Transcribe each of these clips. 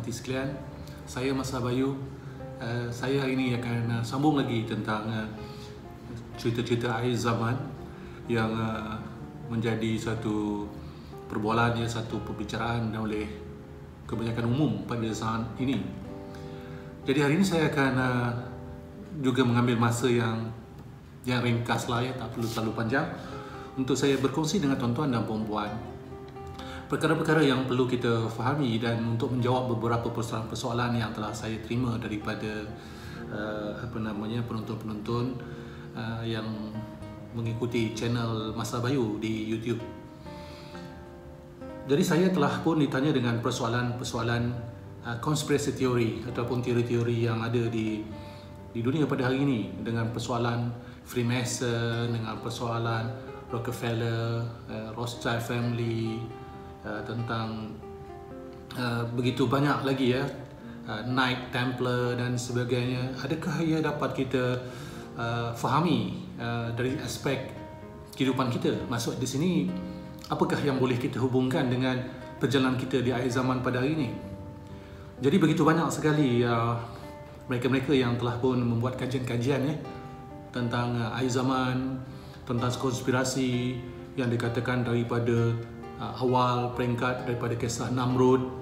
hati sekalian, saya Masa Bayu. Saya hari ini akan sambung lagi tentang cerita-cerita akhir zaman yang menjadi satu perbualan, satu perbicaraan oleh kebanyakan umum pada saat ini. Jadi hari ini saya akan juga mengambil masa yang ringkas lah, tak perlu terlalu panjang, untuk saya berkongsi dengan tuan-tuan dan puan-puan perkara-perkara yang perlu kita fahami dan untuk menjawab beberapa persoalan-persoalan yang telah saya terima daripada penonton-penonton yang mengikuti channel Masa Bayu di YouTube. Jadi saya telah pun ditanya dengan persoalan-persoalan conspiracy theory ataupun teori-teori yang ada di dunia pada hari ini, dengan persoalan Freemason, dengan persoalan Rockefeller, Rothschild family, tentang begitu banyak lagi Knight Templar dan sebagainya. Adakah ia dapat kita fahami dari aspek kehidupan kita? Maksud di sini, apakah yang boleh kita hubungkan dengan perjalanan kita di akhir zaman pada hari ini? Jadi begitu banyak sekali mereka-mereka yang telah pun membuat kajian-kajian tentang akhir zaman, tentang konspirasi yang dikatakan daripada awal peringkat, daripada kisah Namrud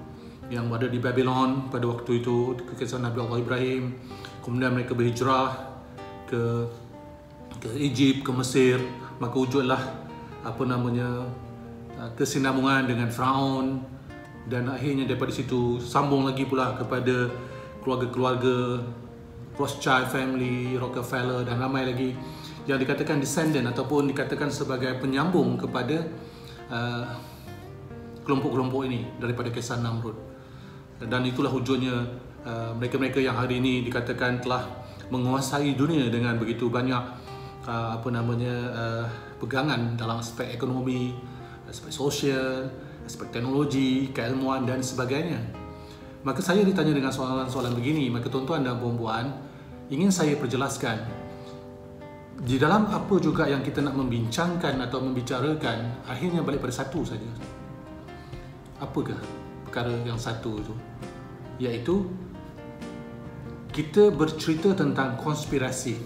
yang berada di Babylon pada waktu itu, kisah Nabi Allah Ibrahim. Kemudian mereka berhijrah ke Egypt, ke Mesir, maka wujudlah kesinambungan dengan Firaun, dan akhirnya daripada situ sambung lagi pula kepada keluarga-keluarga Rothschild family, Rockefeller dan ramai lagi yang dikatakan descendant ataupun dikatakan sebagai penyambung kepada kelompok-kelompok ini daripada kisah Namrud. Dan itulah wujudnya mereka-mereka yang hari ini dikatakan telah menguasai dunia dengan begitu banyak pegangan dalam aspek ekonomi, aspek sosial, aspek teknologi, keilmuan dan sebagainya. Maka saya ditanya dengan soalan-soalan begini, maka tuan-tuan dan puan-puan, ingin saya perjelaskan di dalam apa juga yang kita nak membincangkan atau membicarakan, akhirnya balik pada satu saja. Apakah perkara yang satu itu? Iaitu kita bercerita tentang konspirasi.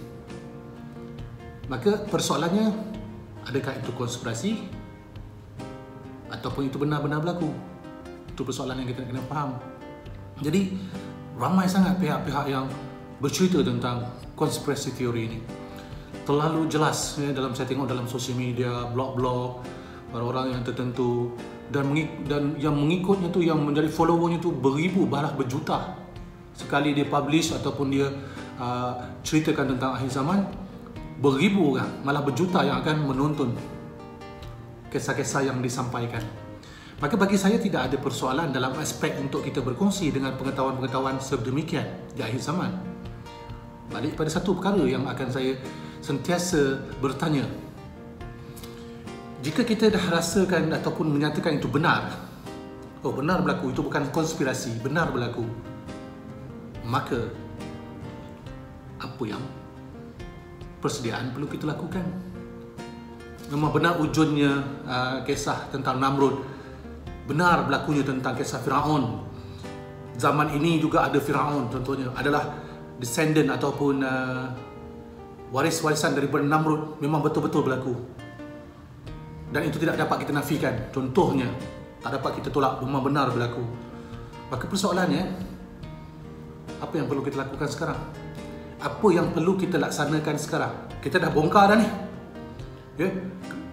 Maka persoalannya, adakah itu konspirasi ataupun itu benar-benar berlaku? Itu persoalan yang kita kena faham. Jadi ramai sangat pihak-pihak yang bercerita tentang konspirasi teori ini. Terlalu jelas dalam saya tengok dalam sosial media, blog-blog, orang-orang yang tertentu, dan yang mengikutnya tu, yang menjadi followernya tu beribu, bahkan berjuta. Sekali dia publish ataupun dia ceritakan tentang akhir zaman, beribu orang, malah berjuta yang akan menonton kisah-kisah yang disampaikan. Maka bagi saya tidak ada persoalan dalam aspek untuk kita berkongsi dengan pengetahuan-pengetahuan sedemikian di akhir zaman. Balik pada satu perkara yang akan saya sentiasa bertanya. Jika kita dah rasakan ataupun menyatakan itu benar, benar berlaku, itu bukan konspirasi, benar berlaku, maka apa yang persediaan perlu kita lakukan? Memang benar wujudnya kisah tentang Namrud, benar berlakunya tentang kisah Firaun. Zaman ini juga ada Firaun, contohnya adalah descendant ataupun waris-warisan daripada Namrud, memang betul-betul berlaku. Dan itu tidak dapat kita nafikan. Contohnya, tak dapat kita tolak, memang benar berlaku. Maka persoalannya, apa yang perlu kita lakukan sekarang? Apa yang perlu kita laksanakan sekarang? Kita dah bongkar dah ni.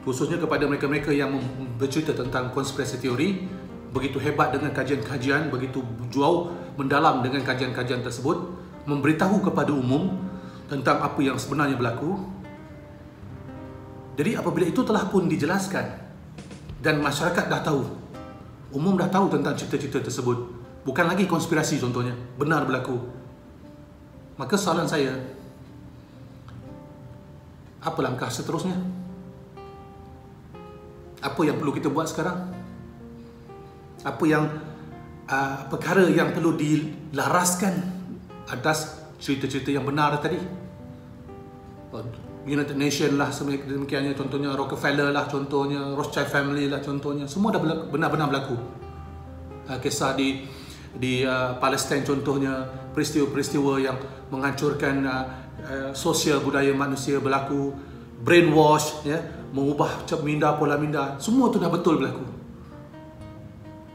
Khususnya kepada mereka-mereka yang bercerita tentang konspirasi teori, begitu hebat dengan kajian-kajian, begitu jauh mendalam dengan kajian-kajian tersebut, memberitahu kepada umum tentang apa yang sebenarnya berlaku. Jadi apabila itu telah pun dijelaskan dan masyarakat dah tahu, umum dah tahu tentang cerita-cerita tersebut, bukan lagi konspirasi contohnya, benar berlaku, maka soalan saya, apa langkah seterusnya? Apa yang perlu kita buat sekarang? Apa yang perkara yang perlu dilaraskan atas cerita-cerita yang benar tadi? United Nations lah sedemikiannya, contohnya Rockefeller lah, contohnya Rothschild family lah, contohnya semua dah benar-benar berlaku. Kisah di Palestin contohnya, peristiwa-peristiwa yang menghancurkan sosial budaya manusia berlaku, brainwash, ya, mengubah minda pola minda, semua tu dah betul berlaku.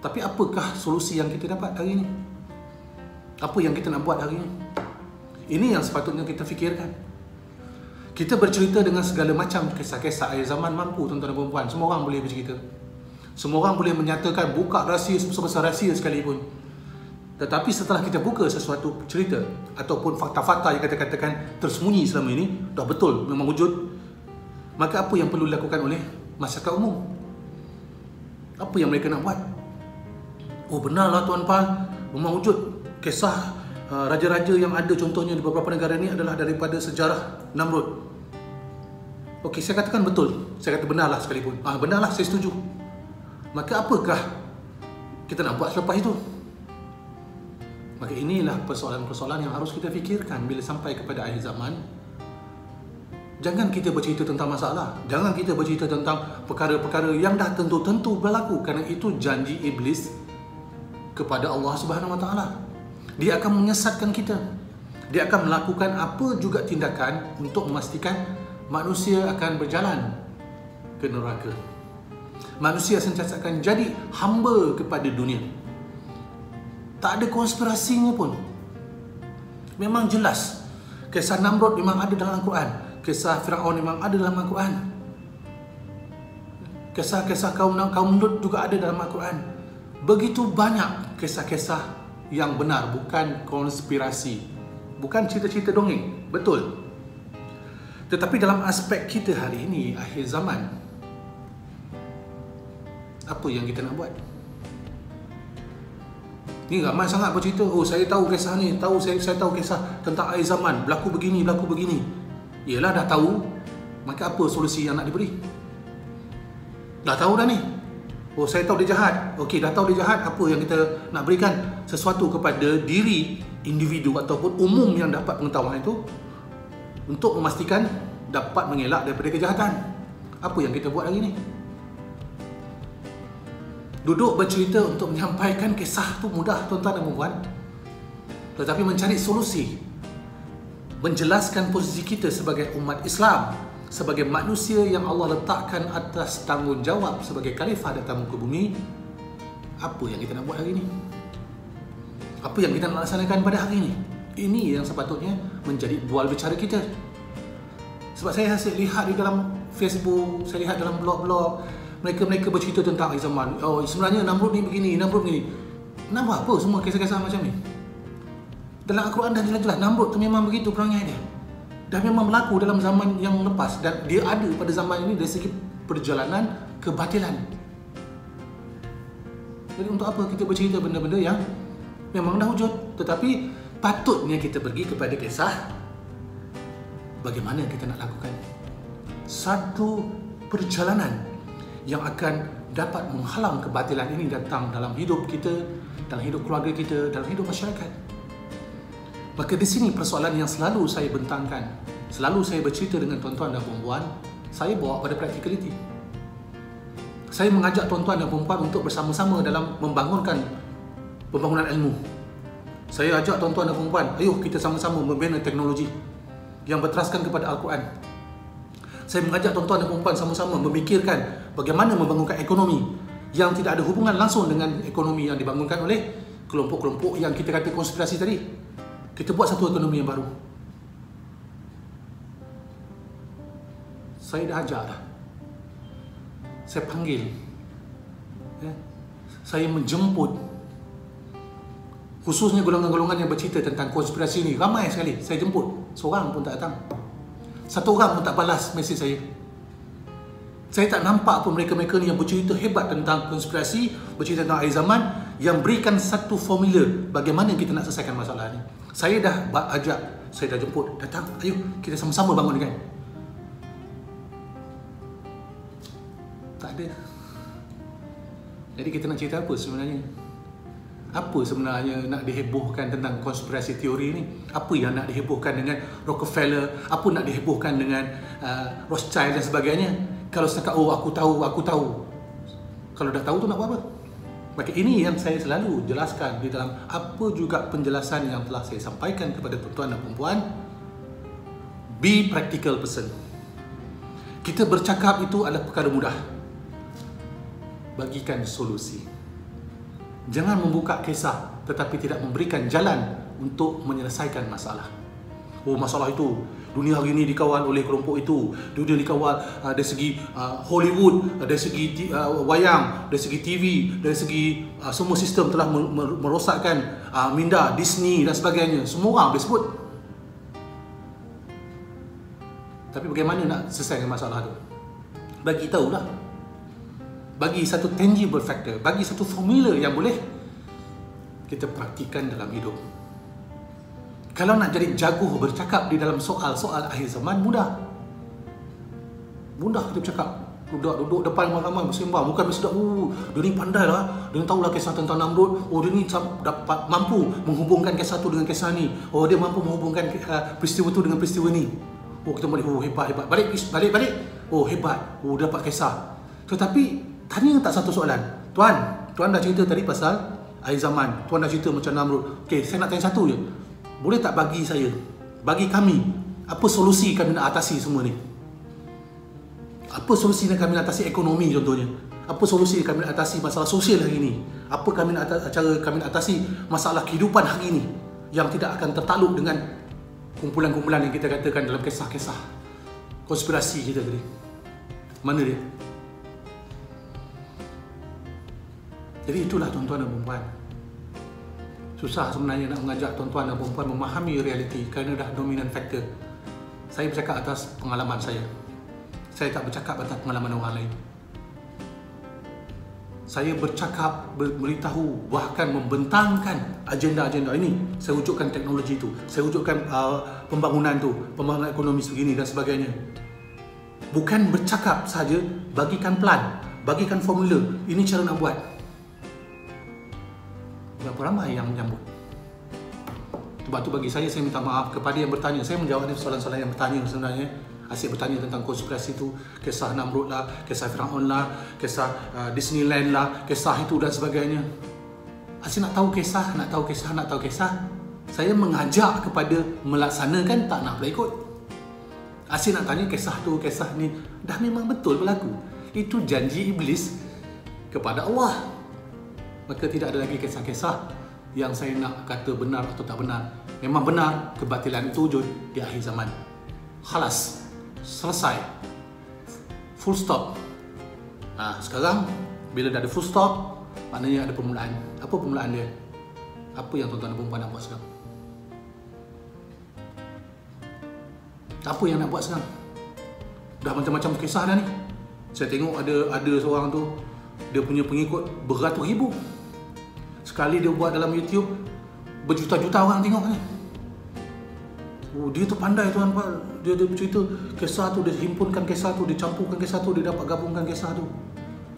Tapi apakah solusi yang kita dapat hari ini? Apa yang kita nak buat hari ini? Ini yang sepatutnya kita fikirkan. Kita bercerita dengan segala macam kisah-kisah akhir zaman mampu, tuan-tuan dan puan-puan. Semua orang boleh bercerita. Semua orang boleh menyatakan, buka rahsia sebesar rahsia sekalipun. Tetapi setelah kita buka sesuatu cerita ataupun fakta-fakta yang kita katakan tersembunyi selama ini, dah betul, memang wujud, maka apa yang perlu dilakukan oleh masyarakat umum? Apa yang mereka nak buat? Oh, benarlah tuan-puan, memang wujud kisah raja-raja yang ada contohnya di beberapa negara ini adalah daripada sejarah Namrud. Okey, saya katakan betul. Saya kata benarlah sekalipun. Benarlah, saya setuju. Maka apakah kita nak buat selepas itu? Maka inilah persoalan-persoalan yang harus kita fikirkan bila sampai kepada akhir zaman. Jangan kita bercerita tentang masalah. Jangan kita bercerita tentang perkara-perkara yang dah tentu-tentu berlaku, kerana itu janji iblis kepada Allah Subhanahu Wa Taala. Dia akan menyesatkan kita. Dia akan melakukan apa juga tindakan untuk memastikan manusia akan berjalan ke neraka. Manusia sentiasa akan jadi hamba kepada dunia. Tak ada konspirasinya pun. Memang jelas. Kisah Namrud memang ada dalam Al-Quran. Kisah Firaun memang ada dalam Al-Quran. Kisah-kisah kaum Lut juga ada dalam Al-Quran. Begitu banyak kisah-kisah yang benar, bukan konspirasi, bukan cerita-cerita dongeng, betul. Tetapi dalam aspek kita hari ini, akhir zaman, apa yang kita nak buat? Ni ramai sangat bercerita, oh saya tahu kisah ni, saya tahu kisah tentang akhir zaman, berlaku begini. Yelah, dah tahu, maka apa solusi yang nak diberi? Dah tahu dah ni. Oh, saya tahu dia jahat. Okey, dah tahu dia jahat, apa yang kita nak berikan? Sesuatu kepada diri individu ataupun umum yang dapat pengetahuan itu untuk memastikan dapat mengelak daripada kejahatan. Apa yang kita buat hari ini? Duduk bercerita untuk menyampaikan kisah tu mudah, tuan-tuan dan puan. Tetapi mencari solusi, menjelaskan posisi kita sebagai umat Islam, sebagai manusia yang Allah letakkan atas tanggungjawab sebagai khalifah datang ke bumi, apa yang kita nak buat hari ini? Apa yang kita nak laksanakan pada hari ini? Ini yang sepatutnya menjadi bual bicara kita. Sebab saya lihat di dalam Facebook, saya lihat dalam blog-blog, mereka bercerita tentang akhir zaman. Oh, sebenarnya Namrud ni begini, Namrud begini. Nampak apa semua kisah-kisah macam ni? Dalam Al-Quran dah jelas-jelas Namrud tu memang begitu perangai dia. Dah memang berlaku dalam zaman yang lepas, dan dia ada pada zaman ini dari segi perjalanan kebatilan. Jadi untuk apa kita bercerita benda-benda yang memang dah wujud? Tetapi patutnya kita pergi kepada kisah bagaimana kita nak lakukan satu perjalanan yang akan dapat menghalang kebatilan ini datang dalam hidup kita, dalam hidup keluarga kita, dalam hidup masyarakat. Maka di sini persoalan yang selalu saya bentangkan, selalu saya bercerita dengan tuan-tuan dan puan-puan, saya bawa pada practicality. Saya mengajak tuan-tuan dan puan-puan untuk bersama-sama dalam membangunkan pembangunan ilmu. Saya ajak tuan-tuan dan puan-puan, ayo kita sama-sama membina teknologi yang berteraskan kepada Al-Quran. Saya mengajak tuan-tuan dan puan-puan sama-sama memikirkan bagaimana membangunkan ekonomi yang tidak ada hubungan langsung dengan ekonomi yang dibangunkan oleh kelompok-kelompok yang kita kata konspirasi tadi. Kita buat satu ekonomi yang baru. Saya dah ajak dah. Saya panggil. Saya menjemput. Khususnya golongan-golongan yang bercerita tentang konspirasi ni. Ramai sekali. Saya jemput. Seorang pun tak datang. Satu orang pun tak balas mesej saya. Saya tak nampak pun mereka-mereka ni yang bercerita hebat tentang konspirasi, bercerita tentang akhir zaman, yang berikan satu formula bagaimana kita nak selesaikan masalah ni. Saya dah ajak, saya dah jemput, datang, ayo kita sama-sama bangun kan. Tak ada. Jadi kita nak cerita apa sebenarnya? Apa sebenarnya nak dihebohkan tentang konspirasi teori ni? Apa yang nak dihebohkan dengan Rockefeller? Apa nak dihebohkan dengan Rothschild dan sebagainya? Kalau setakat, oh aku tahu. Kalau dah tahu tu nak buat apa? Maka ini yang saya selalu jelaskan di dalam apa juga penjelasan yang telah saya sampaikan kepada tuan-tuan dan puan-puan. Be practical person. Kita bercakap itu adalah perkara mudah. Bagikan solusi. Jangan membuka kisah tetapi tidak memberikan jalan untuk menyelesaikan masalah. Oh, masalah itu dunia hari ini dikawal oleh kelompok itu, dunia dikawal dari segi Hollywood, dari segi wayang, dari segi TV, dari segi semua sistem telah merosakkan minda, Disney dan sebagainya. Semua orang boleh sebut. Tapi bagaimana nak selesaikan masalah itu? Bagi tahulah. Bagi satu tangible factor, bagi satu formula yang boleh kita praktikan dalam hidup. Kalau nak jadi jago bercakap di dalam soal-soal akhir zaman, mudah. Mudah kita bercakap. Duduk depan ramai-ramai bersembang. Bukan bersedak, dia ni pandai lah. Dia ni tahulah kisah tentang Namrud. Oh, dia ni dapat mampu menghubungkan kisah tu dengan kisah ni. Oh, dia mampu menghubungkan peristiwa tu dengan peristiwa ni. Oh, kita boleh, oh hebat. Balik. Oh, hebat. Oh, dapat kisah. Tetapi, tanya tak satu soalan. Tuan dah cerita tadi pasal akhir zaman. Tuan dah cerita macam Namrud. Okey, saya nak tanya satu je. Boleh tak bagi saya, bagi kami, apa solusi kami nak atasi semua ni? Apa solusi yang kami nak atasi ekonomi contohnya? Apa solusi kami nak atasi masalah sosial hari ini? Apa cara kami nak atasi masalah kehidupan hari ini yang tidak akan tertakluk dengan kumpulan-kumpulan yang kita katakan dalam kisah-kisah konspirasi kita tadi? Mana dia? Jadi itulah tuan-tuan dan puan-puan. Susah sebenarnya nak mengajak tuan-tuan dan puan-puan memahami realiti kerana dah dominan faktor. Saya bercakap atas pengalaman saya. Saya tak bercakap atas pengalaman orang lain. Saya bercakap, beritahu, bahkan membentangkan agenda-agenda ini. Saya wujudkan teknologi itu. Saya wujudkan pembangunan itu, pembangunan ekonomi sebegini dan sebagainya. Bukan bercakap saja, bagikan plan, bagikan formula. Ini cara nak buat. Berapa ramai yang menyambut. Sebab tu bagi saya minta maaf kepada yang bertanya. Saya menjawab soalan-soalan yang bertanya sebenarnya. Asyik bertanya tentang konspirasi itu, kisah Namrud lah, kisah Firaun lah, kisah Disneyland lah, kisah itu dan sebagainya. Asyik nak tahu kisah. Saya mengajak kepada melaksanakan, tak nak pula ikut. Asyik nak tanya kisah tu, kisah ni. Dah memang betul berlaku. Itu janji iblis kepada Allah. Maka tidak ada lagi kisah-kisah yang saya nak kata benar atau tak benar. Memang benar, kebatilan itu wujud di akhir zaman. Khalas, selesai, full stop. Sekarang bila dah ada full stop, maknanya ada permulaan. Apa permulaan dia? Apa yang tuan-tuan dan puan-puan nak buat sekarang? Apa yang nak buat sekarang? Dah macam-macam kisah dah ni. Saya tengok ada seorang tu, dia punya pengikut beratus ribu. Sekali dia buat dalam YouTube, berjuta-juta orang tengok ni. Oh, dia tu pandai tuan-tuan. Dia cerita kisah tu, dia himpunkan kisah tu, dia campurkan kisah tu, dia dapat gabungkan kisah tu.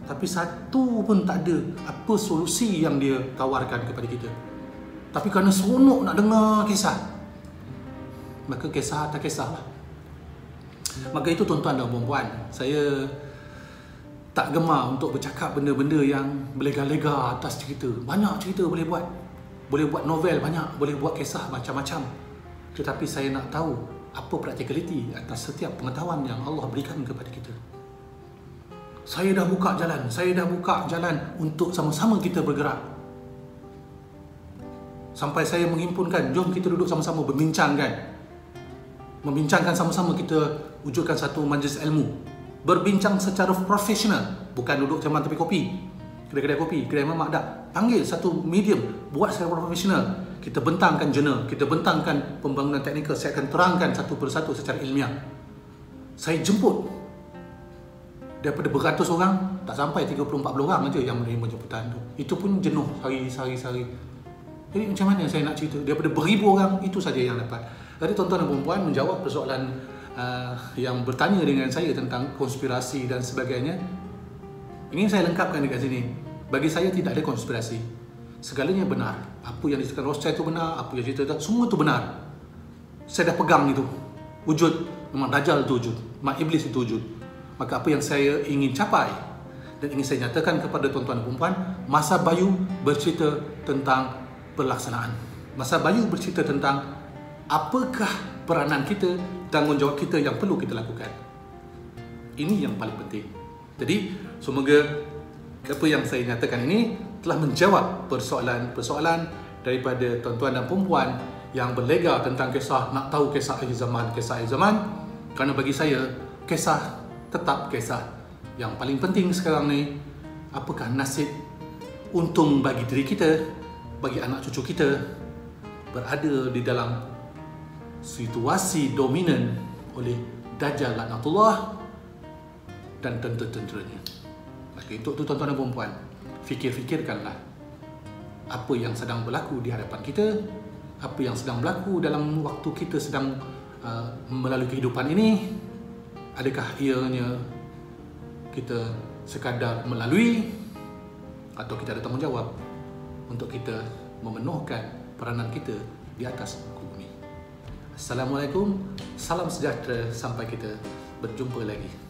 Tapi satu pun tak ada apa solusi yang dia tawarkan kepada kita. Tapi kerana seronok nak dengar kisah, maka kisah atas kisah lah. Maka itu tuan-tuan dan puan-puan, saya tak gemar untuk bercakap benda-benda yang berlega-lega atas cerita. Banyak cerita boleh buat. Boleh buat novel banyak, boleh buat kisah macam-macam. Tetapi saya nak tahu apa practicality atas setiap pengetahuan yang Allah berikan kepada kita. Saya dah buka jalan untuk sama-sama kita bergerak. Sampai saya menghimpunkan, jom kita duduk sama-sama membincangkan sama-sama kita wujudkan satu majlis ilmu. Berbincang secara profesional, bukan duduk zaman tepi kopi, kedai-kedai kopi, kedai mamak, tak. Panggil satu medium, buat secara profesional. Kita bentangkan jurnal, kita bentangkan pembangunan teknikal, saya akan terangkan satu persatu secara ilmiah. Saya jemput daripada beratus orang, tak sampai 30-40 orang saja yang menerima jemputan tu. Itu pun jenuh hari-hari. Jadi macam mana saya nak cerita? Daripada beribu orang, itu saja yang dapat. Jadi tuan-tuan dan puan-puan, menjawab persoalan yang bertanya dengan saya tentang konspirasi dan sebagainya, ingin saya lengkapkan dekat sini. Bagi saya tidak ada konspirasi. Segalanya benar. Apa yang disebutkan Rothschild itu benar, apa yang cerita semua itu benar. Saya dah pegang itu. Wujud, memang Dajjal itu wujud, Mak Iblis itu wujud. Maka apa yang saya ingin capai Dan ingin saya nyatakan kepada tuan-tuan dan puan-puan, Masa Bayu bercerita tentang pelaksanaan. Masa Bayu bercerita tentang apakah peranan kita, tanggungjawab kita yang perlu kita lakukan. Ini yang paling penting. Jadi, semoga apa yang saya nyatakan ini telah menjawab persoalan-persoalan daripada tuan-tuan dan puan-puan yang berlega tentang kisah, nak tahu kisah akhir zaman. Kerana bagi saya, kisah tetap kisah. Yang paling penting sekarang ni, apakah nasib untung bagi diri kita, bagi anak cucu kita berada di dalam situasi dominan oleh Dajjal laknatullah dan tentera-tenteranya. Maka untuk itu tuan-tuan dan puan-puan, fikirkanlah apa yang sedang berlaku di hadapan kita, apa yang sedang berlaku dalam waktu kita sedang melalui kehidupan ini. Adakah ianya kita sekadar melalui, atau kita ada tanggungjawab untuk kita memenuhkan peranan kita di atas muka bumi. Assalamualaikum, salam sejahtera, sampai kita berjumpa lagi.